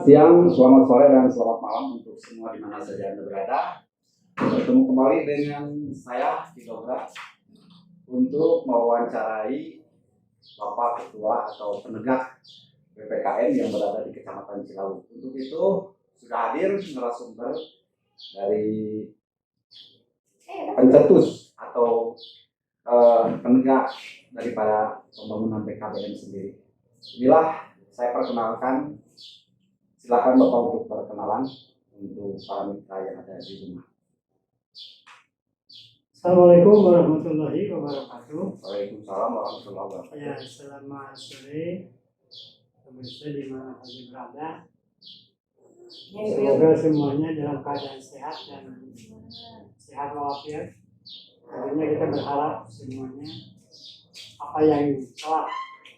Siang, selamat sore, dan selamat malam untuk semua di mana saja Anda berada. Bertemu kembali dengan saya, Kidobra, untuk mewawancarai Bapak Ketua atau penegak PPKN yang berada di Kecamatan Cilawu. Untuk itu, sudah hadir narasumber dari pencetus atau penegak daripada pembangunan PKBM sendiri. Inilah saya perkenalkan. Silakan Bapak untuk perkenalan untuk para mitra yang ada di rumah. Assalamualaikum warahmatullahi wabarakatuh. Waalaikumsalam warahmatullahi wabarakatuh. Ya, selamat sore pemirsa di mana saja berada. Semoga semuanya dalam keadaan sehat dan sehat walafiat. Tentunya kita berharap semuanya apa yang telah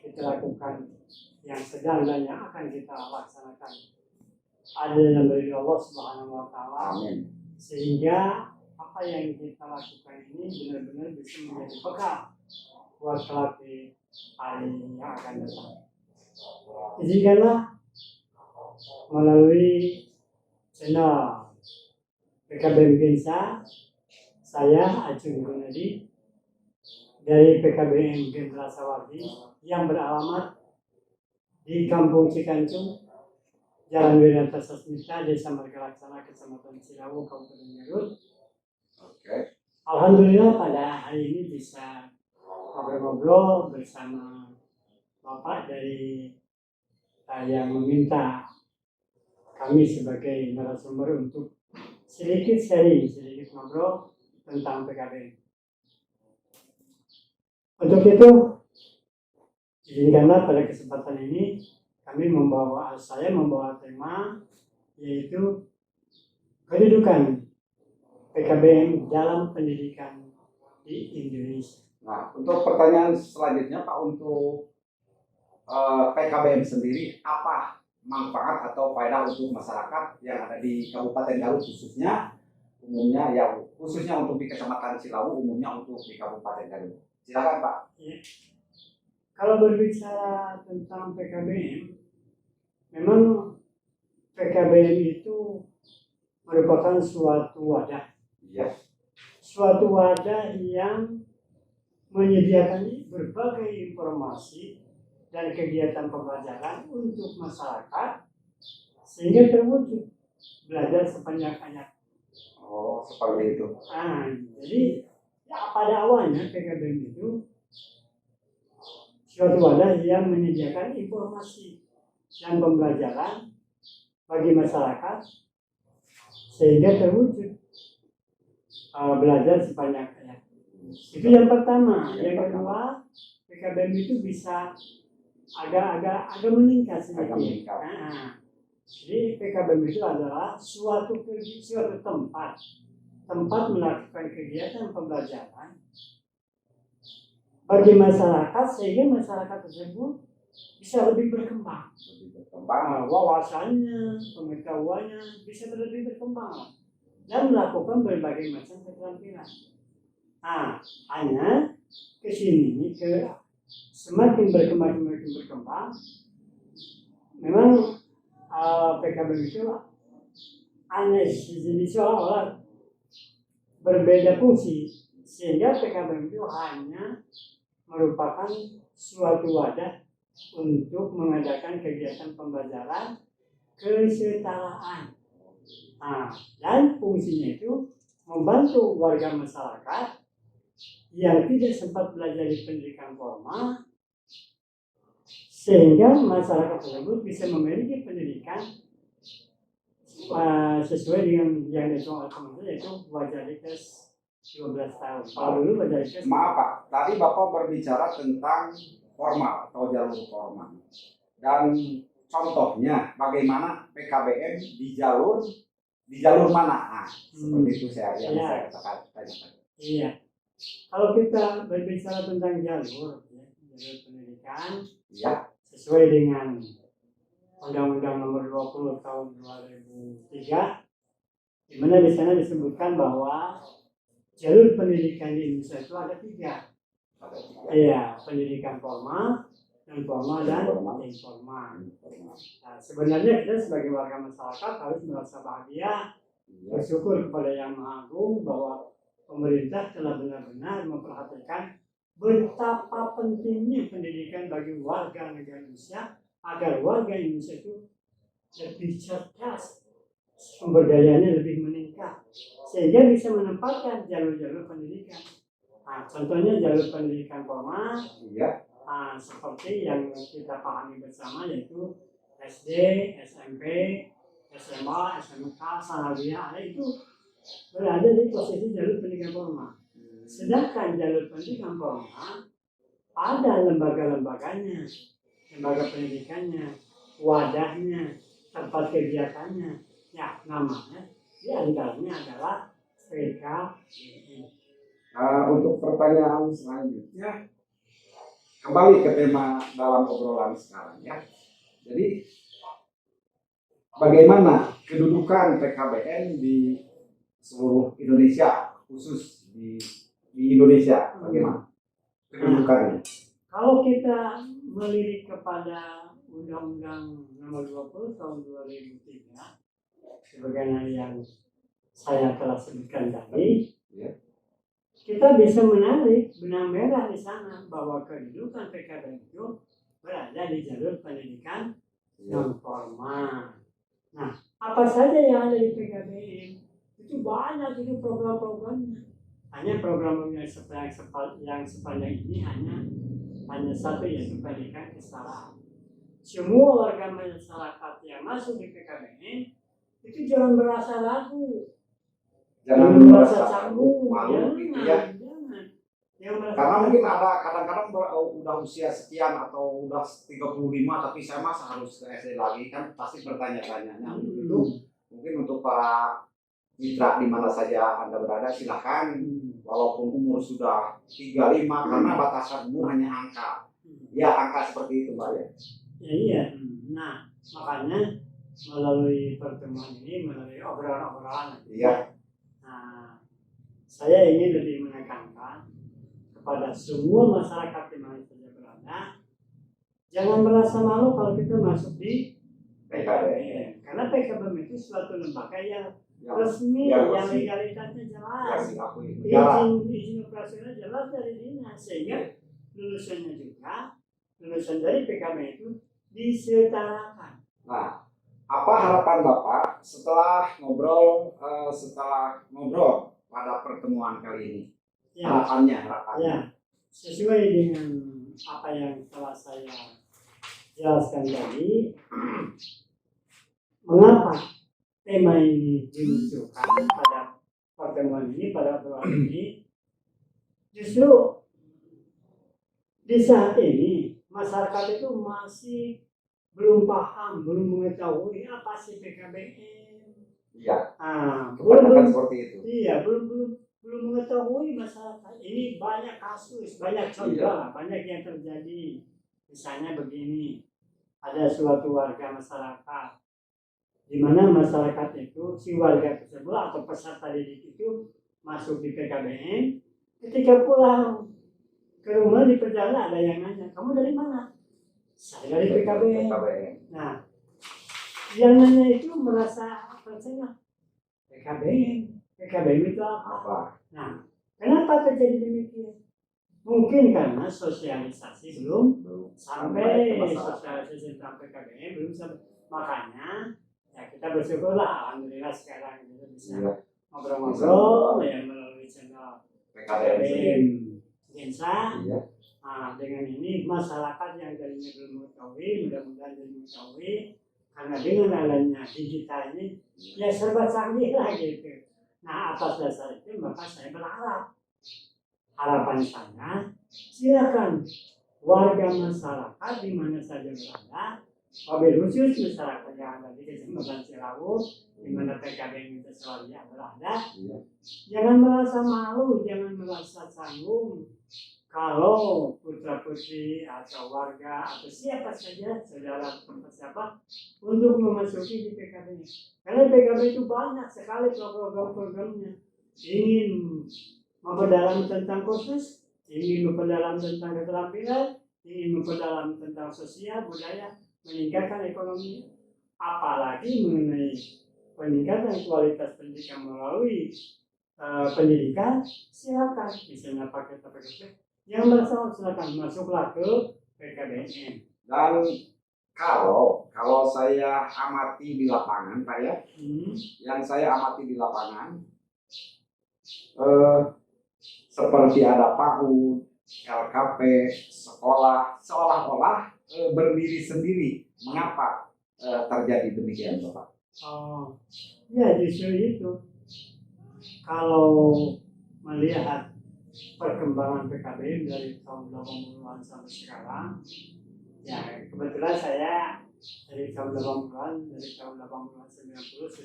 kita lakukan, yang sedang dan yang akan kita laksanakan adalah dari Allah Subhanahu wa Ta'ala, sehingga apa yang kita lakukan ini benar-benar bisa menjadi bekal buat kelak di hari yang akan datang. Izinkanlah melalui channel PKBM Gensa, saya Acung Gunadi dari PKBM Gendra Sawardi yang beralamat di Kampung Cikancung, Jalan Wiranta Sasmita, Desa Margalaksana, Kecamatan Cilawu, Kabupaten Garut. Alhamdulillah pada hari ini bisa ngobrol-ngobrol bersama Bapak dari yang meminta kami sebagai narasumber untuk sedikit ngobrol tentang PKBM. Untuk itu, izinkanlah pada kesempatan ini saya membawa tema yaitu kedudukan PKBM dalam pendidikan di Indonesia. Nah, untuk pertanyaan selanjutnya Pak, untuk PKBM sendiri, apa manfaat atau faedah untuk masyarakat yang ada di Kabupaten Garut khususnya untuk di Kecamatan Cilawu, umumnya untuk di Kabupaten Garut? Silakan Pak. Ya. Kalau berbicara tentang PKBM, memang PKBM itu merupakan suatu wadah. Ya. Suatu wadah yang menyediakan berbagai informasi dan kegiatan pembelajaran untuk masyarakat sehingga terwujud belajar sebanyak-banyak. Oh, seperti itu. Jadi pada awalnya PKBM itu suatu wadah yang menyediakan informasi dan pembelajaran bagi masyarakat sehingga terwujud belajar sebanyak-banyak. Itu yang pertama. Yang kedua, PKBM itu bisa agak meningkat sedikit. Jadi PKBM itu adalah suatu tempat melakukan kegiatan pembelajaran bagi masyarakat sehingga masyarakat tersebut bisa lebih berkembang. Wawasannya, pengetahuannya bisa lebih berkembang dan melakukan berbagai macam keterampilan. Hanya kesini semakin berkembang, memang PKBM itu aneh, jadi seolah-olah berbeda fungsi, sehingga PKBM itu hanya merupakan suatu wadah untuk mengadakan kegiatan pembelajaran kesetaraan. Dan fungsinya itu membantu warga masyarakat yang tidak sempat belajar di pendidikan formal sehingga masyarakat tersebut bisa memiliki pendidikan sesuai dengan yang dituang oleh pemerintah, yaitu wajah di kelas 12 tahun. Kalau dulu wajah di kelas. Maaf Pak, tadi Bapak berbicara tentang formal atau jalur formal. Dan contohnya bagaimana PKBM di jalur mana? Seperti itu saya katakan. Iya. Kalau kita berbicara tentang jalur pendidikan, sesuai dengan Undang-Undang Nomor 20 Tahun 2003, di mana di sana disebutkan bahwa jalur pendidikan di Indonesia itu ada 3. Pendidikan formal, non formal dan informal. Nah, sebenarnya kita sebagai warga masyarakat harus merasa bahagia, bersyukur kepada Yang Maha Agung bahwa pemerintah telah benar-benar memperhatikan betapa pentingnya pendidikan bagi warga negara Indonesia agar warga Indonesia itu lebih cerdas, sumber dayanya lebih meningkat, sehingga bisa menempatkan jalur-jalur pendidikan. Nah, contohnya jalur pendidikan formal, seperti yang kita pahami bersama yaitu SD, SMP, SMA, SMK, Sanawiyah, itu berada di posisi jalur pendidikan formal. Sedangkan jalur pendidikan formal ada lembaga-lembaganya, lembaga pendidikannya, wadahnya, tempat kegiatannya, ya namanya di antaranya adalah PKBM. Untuk pertanyaan selanjutnya, kembali ke tema dalam obrolan sekarang ya. Jadi bagaimana kedudukan PKBM di seluruh Indonesia, khusus di Indonesia, bagaimana kedudukannya? Kalau kita melirik kepada Undang-Undang Nomor 20 Tahun 2003, sebagaimana yang saya telah sebutkan tadi, kita bisa menarik benang merah di sana bahwa kedudukan PKBM itu berada di jalur pendidikan non formal. Nah, apa saja yang ada di PKBM? Itu banyak itu program-programnya. Hanya program yang sepanjang ini hanya satu, yaitu pendidikan kesetaraan. Semua warga masyarakat yang masuk di PKBM itu jangan merasa ragu, jangan merasa canggung, malu gitu ya. Karena mungkin ada kadang-kadang udah usia sekian atau udah 35 tapi saya masa harus ke SD lagi, kan pasti bertanya-tanya. Itu mungkin untuk para mitra di mana saja Anda berada, silahkan walaupun umur sudah 35 karena batasan umur hanya angka. Ya, angka seperti itu, Mbak ya. Iya. Nah, makanya melalui pertemuan ini, melalui obrolan-obrolan, nah, saya ingin lebih menekankan kepada semua masyarakat di mana saja berada, jangan merasa malu kalau kita masuk di PKBM. Karena PKBM itu suatu lembaga yang resmi, yang legalitasnya jelas, izin operasional jelas dari dinas, sehingga lulusan dari PKBM itu disetarakan. Nah, apa harapan Bapak setelah ngobrol pada pertemuan kali ini? Harapannya. Ya, sesuai dengan apa yang telah saya jelaskan tadi, mengapa tema ini dimunculkan pada pertemuan ini, pada obrolan ini, justru di saat ini masyarakat itu masih belum paham, belum mengetahui apa sih PKBM. Iya. Belum seperti itu. Iya, belum mengetahui masyarakat ini. Banyak kasus, banyak contoh, banyak yang terjadi. Misalnya begini, ada suatu warga masyarakat di mana masyarakat itu, si warga tersebut atau peserta didik itu masuk di PKBM, ketika pulang ke rumah di perjalanan ada yang nanya, kamu dari mana? Saya dari PKBM. Nah, yang nanya itu merasa percaya PKBM itu apa? Nah, kenapa terjadi demikian? Mungkin karena sosialisasi belum sampai, sosialisasi tentang PKBM belum sampai. Makanya ya kita bersyukurlah, alhamdulillah sekarang kita bisa ngobrol-ngobrol yang melalui channel PKBM Gensa. Nah, dengan ini masyarakat yang tadinya belum mengetahui, mudah-mudahan jadi mengetahui, karena dengan adanya digital ini ya serba canggih lah gitu. Nah, atas dasar itu maka saya berharap, harapan saya, silakan warga masyarakat di mana saja berada, wabil khusus masyarakat yang ada di Kecamatan Ciraus, di mana PKBM itu selalu berada, jangan merasa malu, jangan merasa canggung kalau putra putri atau warga atau siapa saja, saudara tempat siapa, untuk memasuki di PKB. Karena PKB itu banyak sekali program-programnya. Ingin memperdalam tentang kursus, ingin memperdalam tentang keterampilan, ingin memperdalam tentang sosial, budaya, meningkatkan ekonomi, apalagi mengenai peningkatan kualitas pendidikan melalui pendidikan, silakan. Misalnya paket yang berasal silakan masuklah ke PKBM. Dan kalau saya amati di lapangan, Pak ya, yang saya amati di lapangan, seperti ada PAUD, LKP, sekolah, seolah-olah berdiri sendiri. Mengapa terjadi demikian, Bapak? Oh, ya justru itu. Kalau melihat perkembangan PKBM dari tahun 80-an sampai sekarang, ya kebetulan saya dari tahun 80-an, dari tahun 80-an 90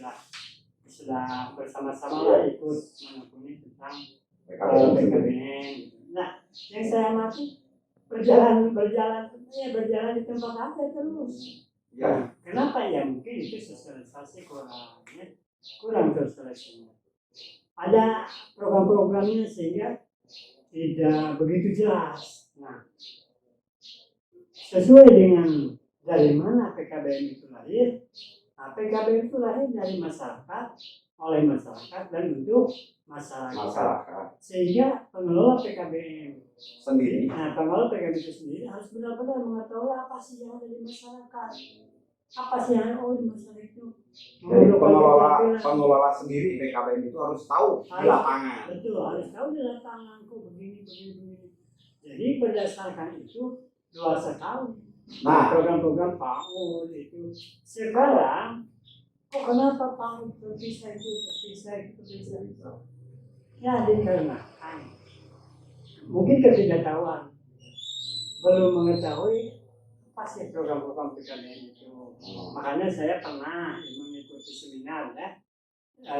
sudah bersama-sama lah ikut menekuni tentang PKBM. Nah, yang saya amati berjalan di tempat aja terus. Ya. Kenapa ya? Mungkin itu sosialisasi kurang terselesaikan. Ada program-programnya sehingga tidak begitu jelas. Nah, sesuai dengan dari mana PKBM itu lahir. Nah, PKBM itu lahir dari masyarakat, oleh masyarakat dan untuk masyarakat. Sehingga pengelola PKBM sendiri, pengelola PKBM itu sendiri harus benar-benar mengetahui apa sih yang ada di masyarakat. Apa sih yang ada di masyarakat itu? Jadi pengelola sendiri PKBM itu harus tahu di lapangan. Betul, harus tahu di lapangan kok begini. Jadi berdasarkan itu luar sekali. Nah, program-program PAUD itu sekarang kok kenapa PAUD terpisah itu? Ya dikarenakan mungkin ketidaktahuan, belum mengetahui apa sih program-program PKBM itu. Makanya saya pernah mengikuti seminar ya,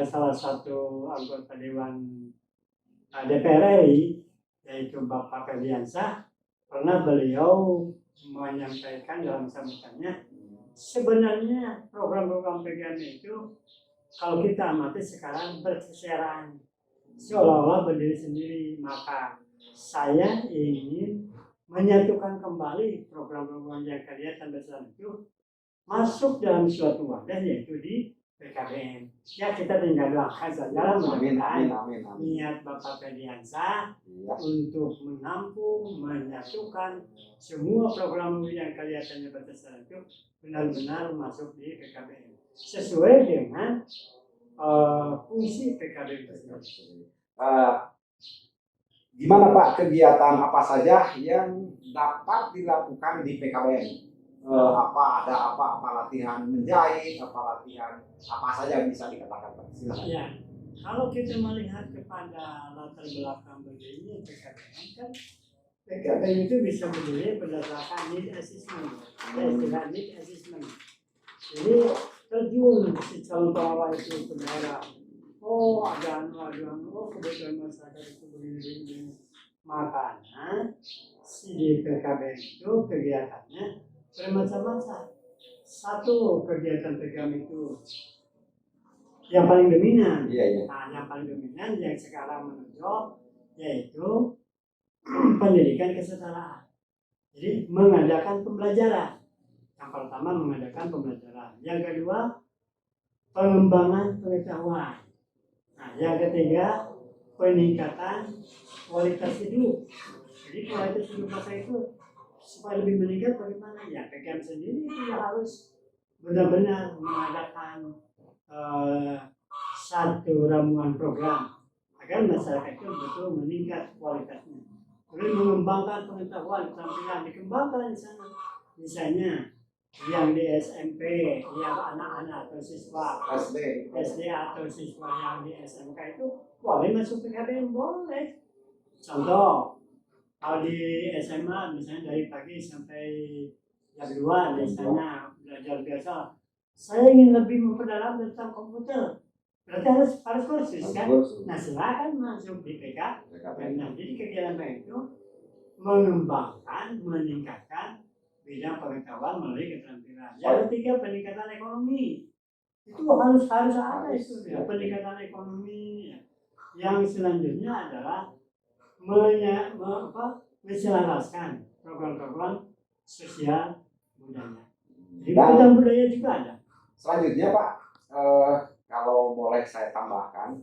salah satu anggota Dewan DPR RI yaitu Bapak Ferdiansah, pernah beliau menyampaikan dalam sambutannya, sebenarnya program-program PKBM itu kalau kita amati sekarang berkeseran, seolah-olah berdiri sendiri. Maka saya ingin menyatukan kembali program-program yang kelihatan besar itu masuk dalam suatu wadah, yaitu di PKBM. Ya kita tinggal doakan saja mudah-mudahan niat Bapak Ferdiansah untuk menampung, menyatukan semua program yang kelihatannya besar itu benar-benar masuk di PKBM sesuai dengan fungsi PKBM tersebut. Gimana Pak kegiatan apa saja yang dapat dilakukan di PKBM? Apa latihan menjahit, apa latihan apa saja bisa dikatakan Pak? Silakan. Ya, kalau kita melihat kepada latar belakang berdirinya PKBM kan, PKBM itu bisa berdiri berdasarkan need assessment, istilah need assessment. Jadi terjun si calon pegawai itu ke daerah. Oh ada kebetulan masyarakat itu begini. Makanya si di PKBM itu kegiatannya bermacam-macam. Satu kegiatan PKBM itu yang paling dominan. Nah, yang paling dominan yang sekarang menonjol yaitu pendidikan kesetaraan. Jadi mengadakan pembelajaran. Yang pertama mengadakan pembelajaran. Yang kedua pengembangan pengetahuan. Nah, yang ketiga peningkatan kualitas hidup. Jadi kualitas hidup masa itu supaya lebih meningkat bagaimana? Ya PKBM sendiri itu harus benar-benar mengadakan satu ramuan program agar masyarakat itu betul meningkat kualitasnya. Kemudian mengembangkan pengetahuan, keterampilan dikembangkan di sana. Misalnya yang di SMP, yang anak-anak atau siswa SD atau siswa yang di SMK itu boleh masuk PKBM, boleh. Contoh, kalau di SMA misalnya dari pagi sampai jam 2 misalnya belajar biasa, saya ingin lebih memperdalam tentang komputer, berarti harus kursus kan? Nah silakan masuk di PKBM. Nah, jadi kegiatan itu mengembangkan, meningkatkan bidang pengetahuan melalui keterampilan. Yang ketiga peningkatan ekonomi, itu harus ada itu ya, peningkatan ekonomi. Yang selanjutnya adalah menyelaraskan program-program sosial budaya. Jadi Dan tentang budaya juga ada. selanjutnya Pak, kalau boleh saya tambahkan,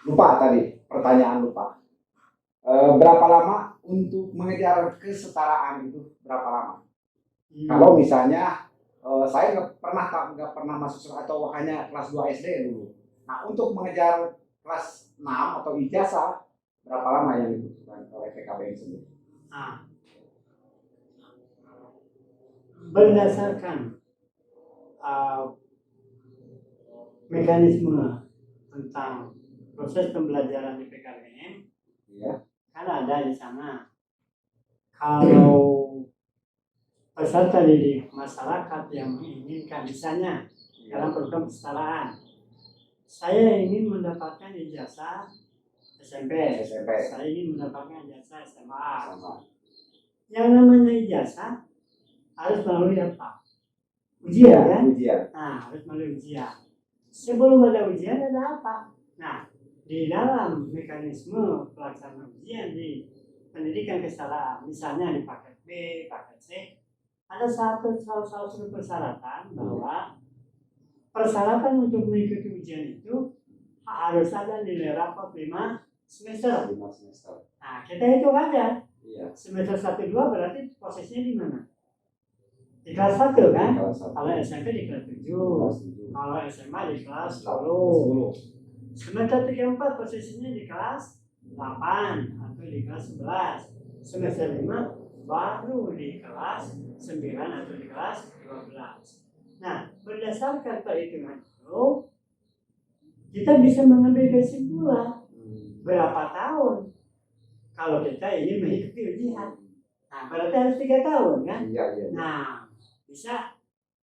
lupa tadi pertanyaan lupa. Berapa lama untuk mengejar kesetaraan itu? Berapa lama? Kalau misalnya saya nggak pernah masuk atau hanya kelas 2 SD dulu. Nah, untuk mengejar kelas 6 atau ijazah berapa lama yang dibutuhkan oleh PKBM sendiri? Nah, berdasarkan mekanisme tentang proses pembelajaran di PKBM, Ya. kan ada di sana. Kalau peserta didik masyarakat yang menginginkan, misalnya dalam program kesetaraan, saya ingin mendapatkan ijazah SMP, saya ingin mendapatkan ijazah SMA. Yang namanya ijazah harus melalui apa? Ujian, kan? Nah, harus melalui ujian. Sebelum ada ujian ada apa? Nah, di dalam mekanisme pelaksanaan ujian di pendidikan kesetaraan, misalnya di paket B, paket C, ada salah satu persyaratan bahwa persyaratan untuk mengikuti ujian itu harus ada nilai rapot 5 semester. Nah, kita hitung aja. Semester 1-2 berarti posisinya di mana? Di kelas 1 kan? Kalau SMP di kelas 7, kalau SMA di kelas 10. Semester 3-4 posisinya di kelas 8 atau di kelas 11. Semester 5 baru di kelas 9 atau di kelas 12. Nah, berdasarkan perhitungan itu, kita bisa mengambil kesimpulan berapa tahun kalau kita ingin mengikuti ujian. Nah, berarti harus 3 tahun kan? Nah,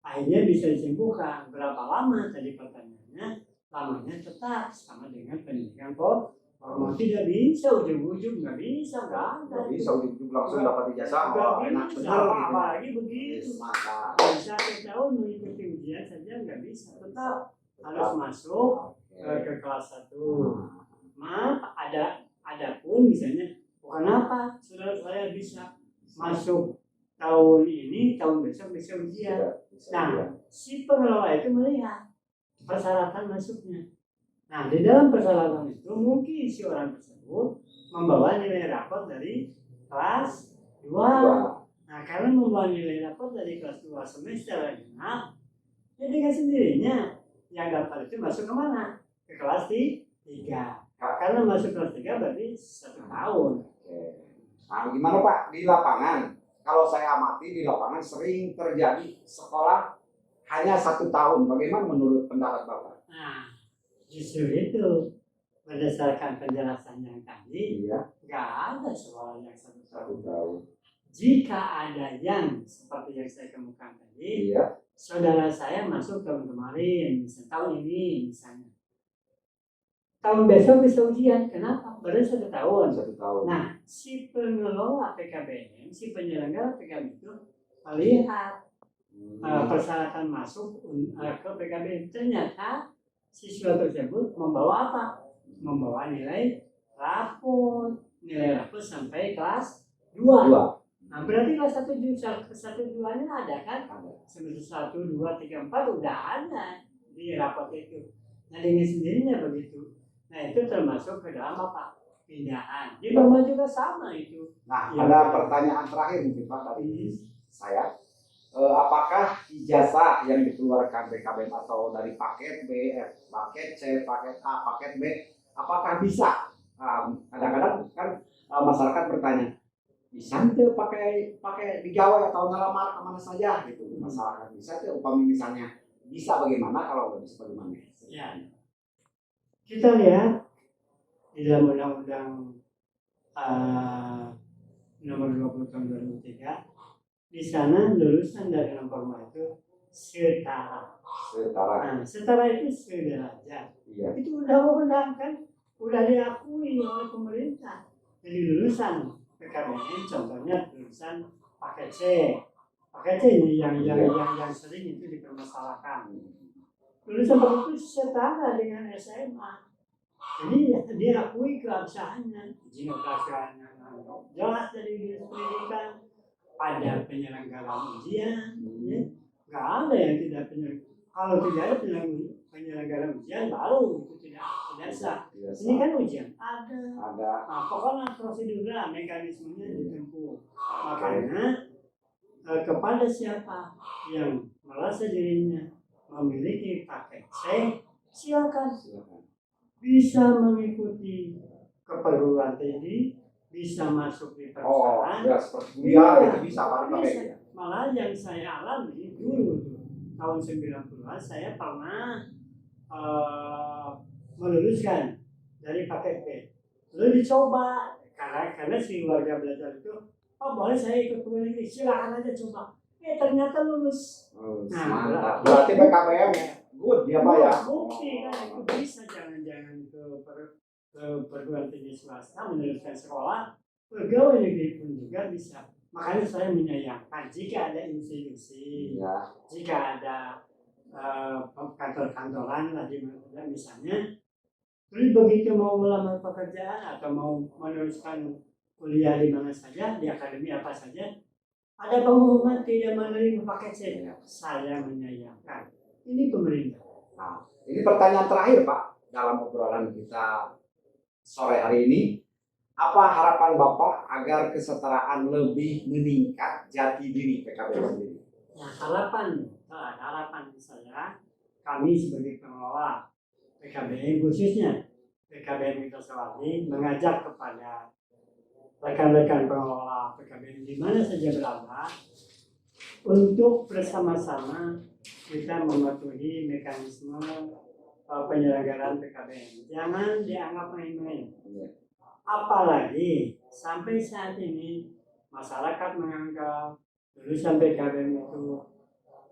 akhirnya bisa disimpulkan berapa lama tadi pertanyaannya. Lamanya tetap sama dengan pendidikan formal. Tidak bisa ujung-ujung, nggak bisa, nggak ada. Nggak bisa ujung-ujung langsung dapat ijazah. Enak benar gitu. Apalagi begitu. Bisa setahun mengikuti ujian saja nggak bisa. Tetap harus masuk ke kelas 1. Maaf, ada pun misalnya, bukan apa, saudara saya bisa masuk tahun ini, tahun besok bisa ujian. Nah, si pengelola itu melihat persyaratan masuknya. Nah, di dalam persyaratan itu mungkin si orang tersebut membawa nilai rapot dari kelas 2. Nah, karena membawa nilai rapot dari kelas 2 semester genap, ya dengan sendirinya yang dapat itu masuk ke mana? Ke kelas 3. Karena masuk kelas 3 berarti 1 tahun. Nah, gimana Pak di lapangan? Kalau saya amati di lapangan sering terjadi sekolah hanya 1 tahun. Bagaimana menurut pendapat Bapak? Nah, justru itu berdasarkan penjelasan yang tadi, nggak ada sekolah yang 1 tahun. Jika ada yang seperti yang saya kemukakan tadi, saudara saya masuk tahun kemarin, misalnya tahun ini misalnya. Tahun besok bisa ujian, kenapa? Baru 1 tahun. Nah, si pengelola PKBM, si penyelenggara PKBM itu melihat persyaratan masuk ke PKBM. Ternyata siswa tersebut membawa apa? Membawa nilai rapot sampai kelas 2. Nah, berarti kelas 1-2-nya ada kan? Semester 1, 2, 3, 4 udah ada di rapot itu. Nah, dengan sendirinya begitu. Nah, itu termasuk ke dalam apa? Pindahan. Di Burma juga sama itu. Nah, ada pertanyaan terakhir mungkin Pak dari saya. Apakah ijazah yang dikeluarkan PKBM atau dari paket B, paket C, paket A, paket B, apakah bisa? Kadang-kadang kan masyarakat bertanya, bisa tuh pakai digawai atau ngelamar kemana saja gitu. Masyarakat bisa tuh upami misalnya bisa bagaimana, kalau nggak bisa bagaimana? Ya. Kita lihat di dalam Undang-Undang Nomor 20 Tahun 2003. Di sana lulusan dari non formal itu setara. Nah, setara itu sederajat. Itu undang-undang kan, udah diakui oleh pemerintah. Jadi lulusan PKBM, contohnya lulusan paket C. Paket C ini yang sering itu dipermasalahkan. Lulusan paket C setara dengan SMA. Jadi dia akui keabsahannya, izin operasionalnya jelas dari dinas pendidikan, pada penyelenggaraan ujian, ya. Nggak ada yang tidak kalau tidak ada penyelenggaraan ujian baru itu tidak sah. Ini kan ujian ada. Nah, pokoknya prosedurnya, mekanismenya ditempuh. Makanya kepada siapa yang merasa dirinya memiliki paket C, silakan bisa mengikuti keperluan tinggi, bisa masuk di perusahaan. Ya seperti kuliah itu bisa bisa. Malah yang saya alami dulu tahun 90-an saya pernah meluluskan dari paket B. Lalu dicoba karena si warga belajar itu, oh boleh saya ikut kuliah ini, silakan aja coba. Ternyata lulus. Mantap. Berarti PKBM good dia Pak ya. Bukti kan itu bisa, jangan ke perguruan tinggi swasta meneruskan sekolah, pegawai negeri pun juga bisa. Makanya saya menyayangkan jika ada institusi, jika ada kantor-kantoran lah misalnya, terus begitu mau melamar pekerjaan atau mau meneruskan kuliah di mana saja, di akademi apa saja, ada pengumuman tidak menerima paket C. Saya menyayangkan. Ini pemerintah. Nah, ini pertanyaan terakhir Pak dalam obrolan kita sore hari ini. Apa harapan Bapak agar kesetaraan lebih meningkat jati diri PKBM sendiri? Ya, harapan saya, kami sebagai pengelola PKBM khususnya PKBM Witasawati mengajak kepada rekan-rekan pengelola PKBM di mana saja berada untuk bersama-sama kita mematuhi mekanisme penyelenggaraan PKBM. Jangan dianggap main-main. Apalagi sampai saat ini masyarakat menganggap lulusan PKBM itu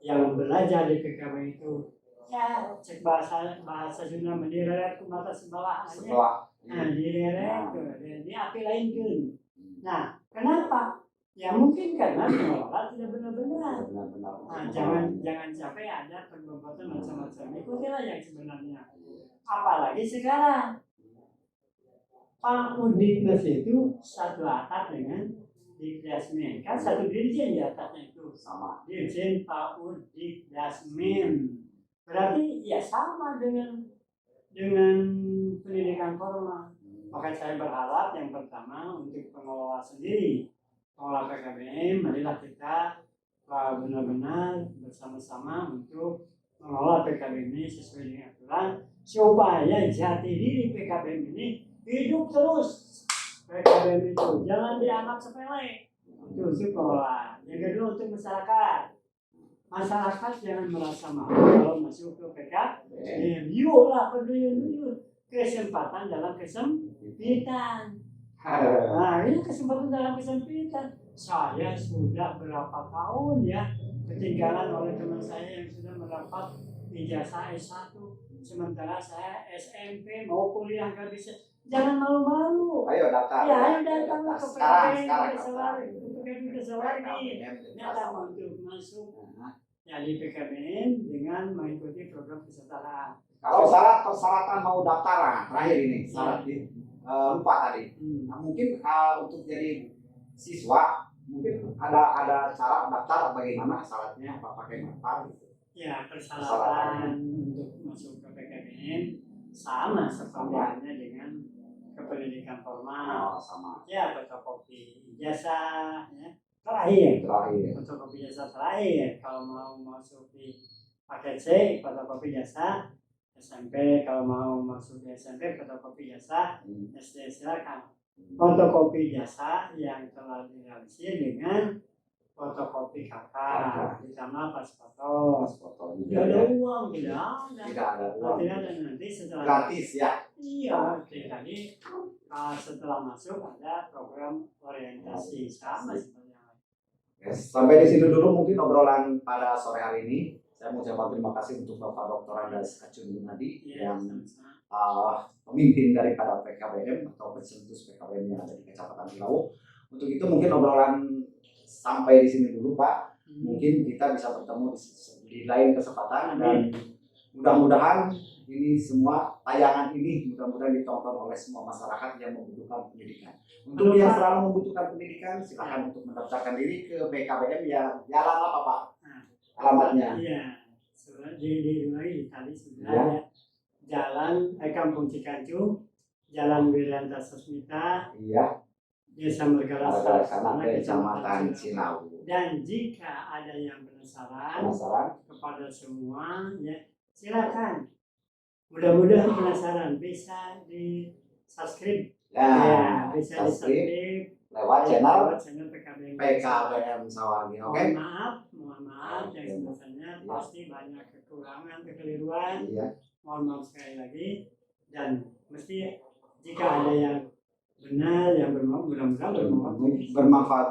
yang belajar di PKBM itu ya cek bahasa Sunda mendireret ke mata sebelah aja. Nah, direret dia api lain kan. Nah, kenapa? Ya mungkin karena pengelola tidak benar-benar. Nah, jangan sampai ada perbuatan macam-macam. Ikutilah yang sebenarnya. Apalagi sekarang Pak Udiknas itu satu atap dengan Dikdasmen, kan satu dirjen di atasnya itu sama. Dirjen Pak Udikdasmen. Berarti ya sama dengan pendidikan formal. Maka saya berharap yang pertama untuk pengelola sendiri, pengelola PKBM, marilah kita benar-benar bersama-sama untuk mengelola PKBM ini sesuai dengan aturan supaya jati diri PKBM ini hidup terus. PKBM itu jangan dianggap sepele. Itu untuk pengelola. Yang kedua untuk masyarakat. Masyarakat jangan merasa malu kalau masuk ke PKBM. Yuklah peduli kesempatan dalam kesempitan. Nah, ini kesempatan dalam kesempitan. Saya sudah berapa tahun ya ketinggalan oleh teman saya yang sudah mendapat ijazah S1, sementara saya SMP mau kuliah nggak bisa. Jangan malu-malu. Ayo daftar. Ya, ayo datang ke PKBM datang untuk masuk ya di PKBM dengan mengikuti program kesetaraan. Kalau syarat persyaratan mau daftar, terakhir ini syarat di 4 tadi. Nah, mungkin untuk jadi siswa mungkin ada cara daftar bagaimana syaratnya, apa pakai apa gitu. Ya, persyaratan untuk masuk ke PKBM sama seperti halnya dengan kependidikan formal. Sama. Ya, fotokopi ijazah ya. Terakhir. Fotokopi ijazah terakhir. Kalau mau masuk di paket C, fotokopi ijazah SMP. Kalau mau masuk di SMP, fotokopi ijazah SD silakan. Fotokopi ijazah yang telah direalisir dengan fotokopi KK, ditambah pas foto. Tidak ada uang, tidak ada uang. Tidak ada nanti setelah gratis ya. Iya, tadi setelah masuk ada program orientasi sama seperti yang lain. Sampai di sini dulu mungkin obrolan pada sore hari ini. Saya mau ucapkan terima kasih untuk Bapak Dr. Andas Acun Gunadi yang pemimpin daripada PKBM atau pencetus PKBM yang ada di Kecamatan Tilau. Untuk itu mungkin obrolan sampai di sini dulu Pak. Mungkin kita bisa bertemu di lain kesempatan dan mudah-mudahan ini semua tayangan ini mudah-mudahan ditonton oleh semua masyarakat yang membutuhkan pendidikan. Untuk yang selalu membutuhkan pendidikan, silakan untuk mendaftarkan diri ke PKBM ya. Jalan apa Pak? Alamatnya? Iya, di tadi sebenarnya Jalan Kampung Cikancu, Jalan Wiranta Sasmita, Iya. Desa Mergalas, Kecamatan Cinau. Dan jika ada yang penasaran kepada semua, ya silakan. Mudah-mudahan penasaran bisa di subscribe. Ya, bisa di subscribe lewat channel PKBM Sawargi. Oke. Mohon maaf yang sebesarnya pasti banyak kekurangan, kekeliruan. Iya. Mohon maaf sekali lagi, dan mesti jika ada yang benar yang bermanfaat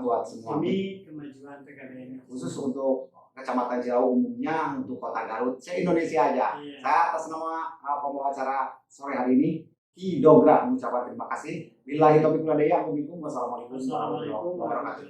buat semua. Demi kemajuan PKBM. Khusus untuk Kecamatan Cinau umumnya, untuk Kota Garut, se-Indonesia aja. Iya. Saya atas nama pembawa acara sore hari ini, Ki Dogra, mengucapkan terima kasih. Billahi taufiq wal hidayah. Wassalamualaikum warahmatullahi wabarakatuh.